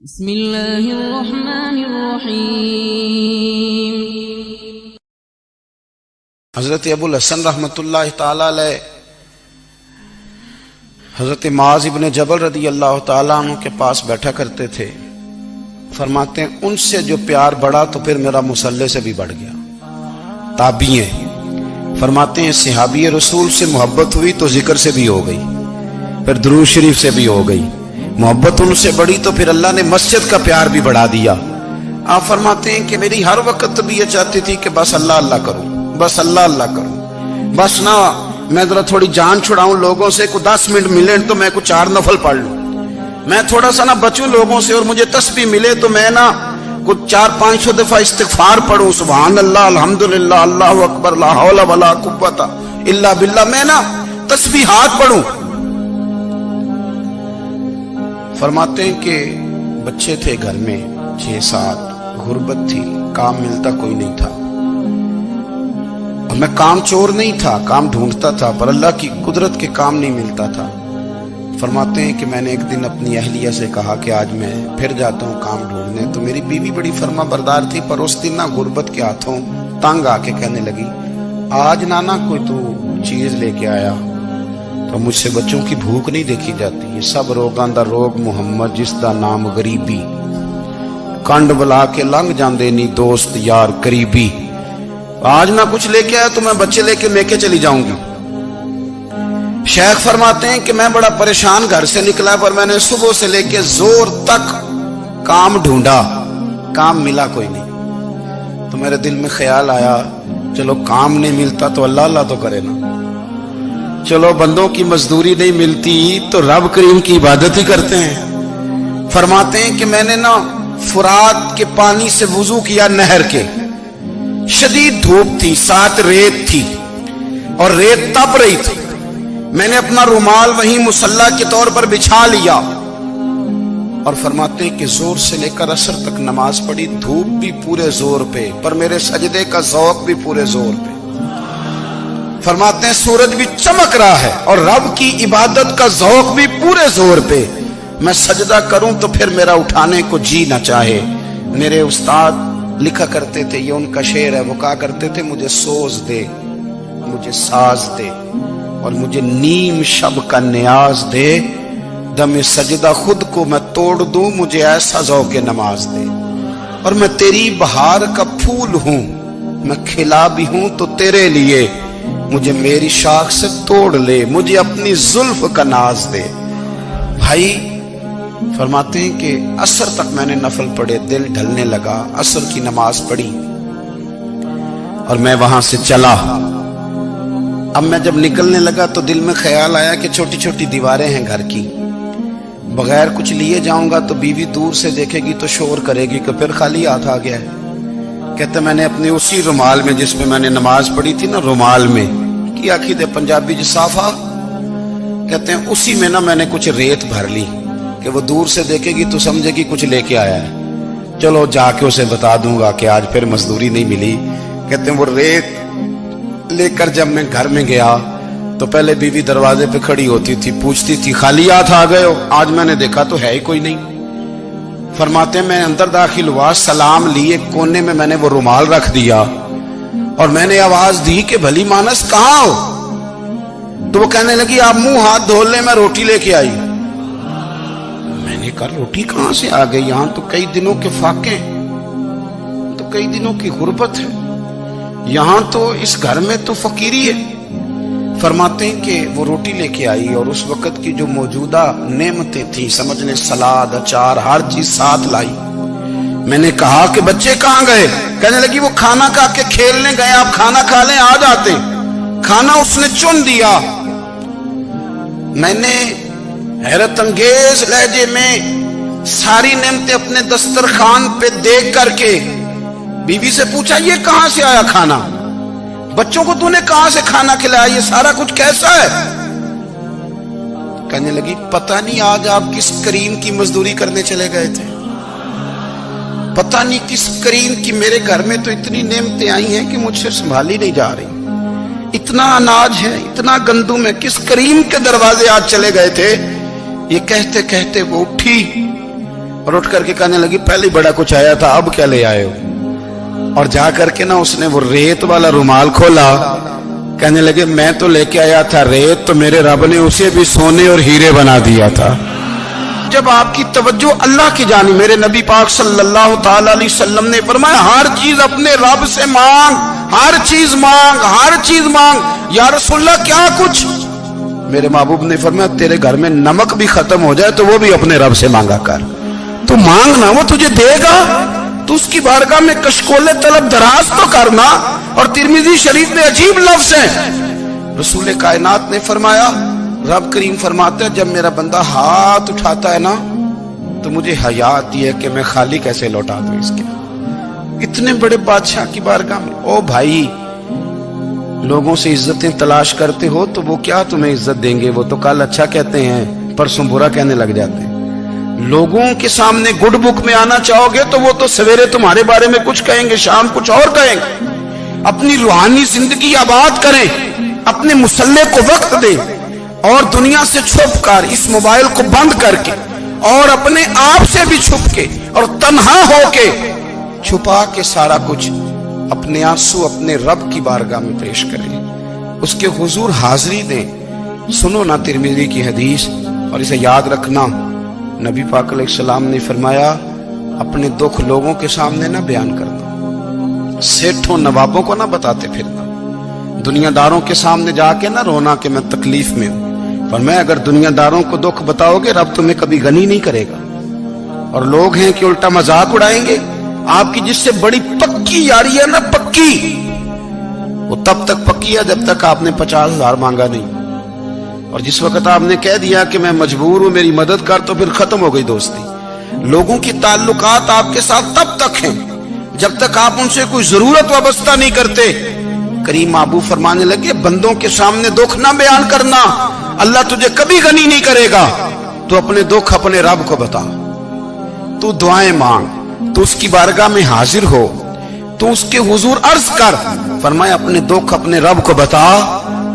بسم اللہ الرحمن الرحیم۔ حضرت ابو الحسن رحمۃ اللہ تعالی علیہ حضرت معاذ ابن جبل رضی اللہ تعالیٰ عنہ کے پاس بیٹھا کرتے تھے۔ فرماتے ہیں ان سے جو پیار بڑھا تو پھر میرا مصلی سے بھی بڑھ گیا۔ تابعی ہیں، فرماتے ہیں صحابی رسول سے محبت ہوئی تو ذکر سے بھی ہو گئی، پھر درود شریف سے بھی ہو گئی۔ محبت ان سے بڑھی تو پھر اللہ نے مسجد کا پیار بھی بڑھا دیا۔ آپ فرماتے ہیں کہ میری ہر وقت طبیعت چاہتی تھی کہ بس اللہ اللہ کروں، بس اللہ اللہ کروں، بس نہ میں ذرا تھوڑی جان چھڑاؤں لوگوں سے، کو 10 منٹ ملے تو میں کچھ 4 نفل پڑھ لوں، میں تھوڑا سا نہ بچوں لوگوں سے، اور مجھے تسبیح ملے تو میں نہ کچھ 400-500 دفعہ استغفار پڑھوں، سبحان اللہ، الحمدللہ، اللہ اکبر، لا حول ولا قوت الا باللہ، میں نہ تسبیحات پڑھوں۔ فرماتے ہیں کہ بچے تھے گھر میں 6-7، غربت تھی، کام ملتا کوئی نہیں تھا، اور میں کام چور نہیں تھا، کام ڈھونڈتا تھا، پر اللہ کی قدرت کے کام نہیں ملتا تھا۔ فرماتے ہیں کہ میں نے ایک دن اپنی اہلیہ سے کہا کہ آج میں پھر جاتا ہوں کام ڈھونڈنے، تو میری بیوی بڑی فرما بردار تھی، پر اس دن نہ غربت کے ہاتھوں تنگ آ کے کہنے لگی آج نانا کوئی تو چیز لے کے آیا، تو مجھ سے بچوں کی بھوک نہیں دیکھی جاتی، یہ سب روگاں دا روگ محمد جس دا نام غریبی، کنڈ بلا کے لنگ جاندے نہیں دوست یار قریبی، آج نہ کچھ لے کے آیا تو میں بچے لے کے میکے چلی جاؤں گی۔ شیخ فرماتے ہیں کہ میں بڑا پریشان گھر سے نکلا، پر میں نے صبح سے لے کے زور تک کام ڈھونڈا، کام ملا کوئی نہیں، تو میرے دل میں خیال آیا چلو کام نہیں ملتا تو اللہ اللہ تو کرے نا، چلو بندوں کی مزدوری نہیں ملتی تو رب کریم کی عبادت ہی کرتے ہیں۔ فرماتے ہیں کہ میں نے نا فرات کے پانی سے وضو کیا، نہر کے، شدید دھوپ تھی، ساتھ ریت تھی اور ریت تپ رہی تھی، میں نے اپنا رومال وہیں مصلی کے طور پر بچھا لیا، اور فرماتے ہیں کہ زور سے لے کر عصر تک نماز پڑھی، دھوپ بھی پورے زور پہ، پر میرے سجدے کا ذوق بھی پورے زور پہ۔ فرماتے ہیں سورج بھی چمک رہا ہے اور رب کی عبادت کا ذوق بھی پورے زور پہ، میں سجدہ کروں تو پھر میرا اٹھانے کو جی نہ چاہے۔ میرے استاد لکھا کرتے تھے، یہ ان کا شعر ہے، وہ کہا کرتے تھے مجھے سوز دے، مجھے ساز دے، اور مجھے نیم شب کا نیاز دے، دم سجدہ خود کو میں توڑ دوں، مجھے ایسا ذوق نماز دے، اور میں تیری بہار کا پھول ہوں، میں کھلا بھی ہوں تو تیرے لیے، مجھے میری شاخ سے توڑ لے، مجھے اپنی زلف کا ناز دے۔ بھائی فرماتے ہیں کہ عصر تک میں نے نفل پڑھے، دل ڈھلنے لگا، عصر کی نماز پڑھی اور میں وہاں سے چلا۔ اب میں جب نکلنے لگا تو دل میں خیال آیا کہ چھوٹی چھوٹی دیواریں ہیں گھر کی، بغیر کچھ لیے جاؤں گا تو بیوی دور سے دیکھے گی تو شور کرے گی کہ پھر خالی ہاتھ آ گیا ہے۔ کہتے میں نے اپنی اسی رومال میں جس میں میں نے نماز پڑھی تھی نا، رومال میں کی آخی دے پنجابی جسافہ، کہتے ہیں اسی میں نا میں نے کچھ ریت بھر لی کہ وہ دور سے دیکھے گی تو سمجھے گی کچھ لے کے آیا ہے، چلو جا کے اسے بتا دوں گا کہ آج پھر مزدوری نہیں ملی۔ کہتے ہیں وہ ریت لے کر جب میں گھر میں گیا تو پہلے بیوی دروازے پہ کھڑی ہوتی تھی، پوچھتی تھی خالی ہاتھ آ گئے ہو؟ آج میں نے دیکھا تو ہے ہی کوئی نہیں۔ فرماتے ہیں میں اندر داخل ہوا، سلام لیے، کونے میں میں نے وہ رومال رکھ دیا اور میں نے آواز دی کہ بھلی مانس کہاں ہو؟ تو وہ کہنے لگی آپ منہ ہاتھ دھو لیں، میں روٹی لے کے آئی۔ میں نے کہا روٹی کہاں سے آ گئی؟ یہاں تو کئی دنوں کے فاقے، تو کئی دنوں کی غربت ہے، یہاں تو اس گھر میں تو فقیری ہے۔ فرماتے ہیں کہ وہ روٹی لے کے آئی اور اس وقت کی جو موجودہ نعمتیں تھیں، سمجھنے سلاد، اچار، ہر چیز ساتھ لائی۔ میں نے کہا کہ بچے کہاں گئے؟ کہنے لگی وہ کھانا کھا کے کھیلنے گئے، آپ کھانا کھا لیں آ جاتے۔ کھانا اس نے چن دیا۔ میں نے حیرت انگیز لہجے میں ساری نعمتیں اپنے دسترخوان پہ دیکھ کر کے بیوی سے پوچھا یہ کہاں سے آیا کھانا؟ بچوں کو تو نے کہاں سے کھانا کھلایا؟ یہ سارا کچھ کیسا ہے؟ کہنے لگی پتہ نہیں آج آپ کس کریم کی مزدوری کرنے چلے گئے تھے، پتہ نہیں کس کریم کی، میرے گھر میں تو اتنی نعمتیں آئی ہیں کہ مجھ سے سنبھالی نہیں جا رہی، اتنا اناج ہے، اتنا گندم ہے، کس کریم کے دروازے آج چلے گئے تھے؟ یہ کہتے کہتے وہ اٹھی اور اٹھ کر کے کہنے لگی پہلے بڑا کچھ آیا تھا، اب کیا لے آئے ہو؟ اور جا کر کے نا اس نے وہ ریت والا رومال کھولا، کہنے لگے میں تو لے کے آیا تھا ریت، تو میرے رب نے اسے بھی سونے اور ہیرے بنا دیا تھا۔ جب آپ کی توجہ اللہ کی جانب، میرے نبی پاک صلی اللہ تعالی علیہ وسلم نے فرمایا ہر چیز اپنے رب سے مانگ، ہر چیز مانگ، ہر چیز مانگ۔ یا رسول اللہ کیا کچھ؟ میرے محبوب نے فرمایا تیرے گھر میں نمک بھی ختم ہو جائے تو وہ بھی اپنے رب سے مانگا کر، تو مانگنا وہ تجھے دے گا، تو اس کی بارگاہ میں کشکول طلب دراز تو کرنا۔ اور ترمذی شریف میں عجیب لفظ ہے، رسول کائنات نے فرمایا، رب کریم فرماتا ہے جب میرا بندہ ہاتھ اٹھاتا ہے نا تو مجھے حیا آتی ہے کہ میں خالی کیسے لوٹا دوں اس کے۔ اتنے بڑے بادشاہ کی بارگاہ میں، او بھائی لوگوں سے عزتیں تلاش کرتے ہو تو وہ کیا تمہیں عزت دیں گے؟ وہ تو کل اچھا کہتے ہیں پرسوں برا کہنے لگ جاتے ہیں۔ لوگوں کے سامنے گڈ بک میں آنا چاہو گے تو وہ تو سویرے تمہارے بارے میں کچھ کہیں گے، شام کچھ اور کہیں گے۔ اپنی روحانی زندگی آباد کریں، اپنے مسلح کو وقت دیں، اور دنیا سے چھپ کر اس موبائل کو بند کر کے اور اپنے آپ سے بھی چھپ کے اور تنہا ہو کے چھپا کے سارا کچھ اپنے آنسو اپنے رب کی بارگاہ میں پیش کریں، اس کے حضور حاضری دیں۔ سنو نا ترمذی کی حدیث، اور اسے یاد رکھنا، نبی پاک علیہ السلام نے فرمایا اپنے دکھ لوگوں کے سامنے نہ بیان کرنا، سیٹھوں نوابوں کو نہ بتاتے پھرنا، دنیا داروں کے سامنے جا کے نہ رونا کہ میں تکلیف میں ہوں۔ فرمایا اگر دنیا داروں کو دکھ بتاؤ گے رب تمہیں کبھی غنی نہیں کرے گا، اور لوگ ہیں کہ الٹا مذاق اڑائیں گے۔ آپ کی جس سے بڑی پکی یاری ہے نا، پکی، وہ تب تک پکی ہے جب تک آپ نے 50,000 مانگا نہیں، اور جس وقت آپ نے کہہ دیا کہ میں مجبور ہوں میری مدد کر تو پھر ختم ہو گئی دوستی۔ لوگوں کی تعلقات آپ کے ساتھ تب تک ہیں جب تک آپ ان سے کوئی ضرورت وابستہ نہیں کرتے۔ کریم محبوب فرمانے لگے بندوں کے سامنے دکھ نہ بیان کرنا، اللہ تجھے کبھی غنی نہیں کرے گا۔ تو اپنے دکھ اپنے رب کو بتا، تو دعائیں مانگ، تو اس کی بارگاہ میں حاضر ہو، تو اس کے حضور عرض کر۔ فرمایا اپنے دکھ اپنے رب کو بتا،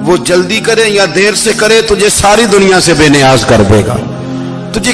وہ جلدی کرے یا دیر سے کرے تجھے ساری دنیا سے بے نیاز کر دے گا۔ تجھے